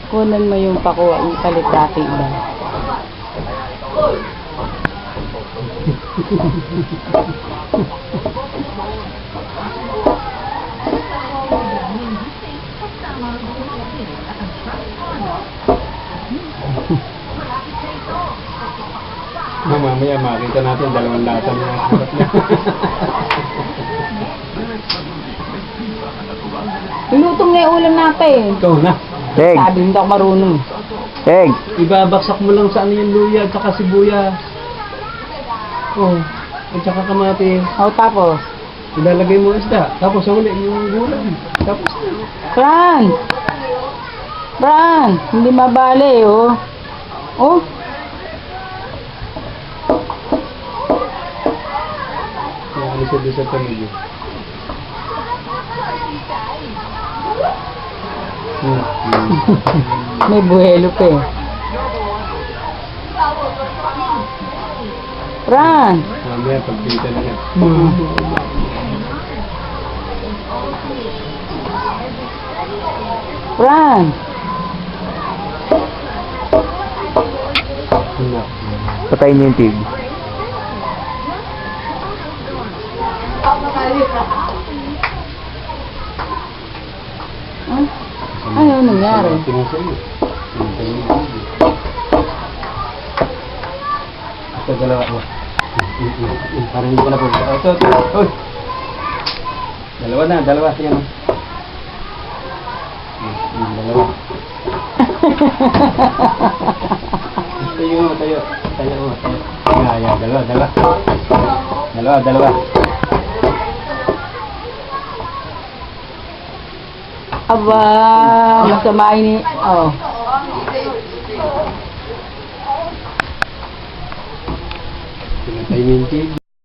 Kunan mo yung pakuha, yung palit dati iba. Mamaya makita natin dalawang lata na harap niya. Lutong na yung ulam natin. Ikaw na. Teg! Sabi hindi ako marunong. Teg! Ibabaksak mo lang sa ano yung luya at saka sibuyas. Oh, at saka kamatis. O tapos, Ilalagay mo isda. Tapos sa uli yung gulay. Tapos Fran! Fran! Hindi mabali, oh. Oh, ano siya doon sa pamilya. may buhelo pa eh. Fran! Mamaya pagpita na nga. Fran! Patayin niyo yung tig. Huh? Ano nangyari? Ito dalawa mo. Parang hindi ko na po. Ito. Uy! Dalawa. Yan. Dalawa. Tayo. Yan, dalawa. Aba, masama ini. Oh. Pinatay mo yung tig.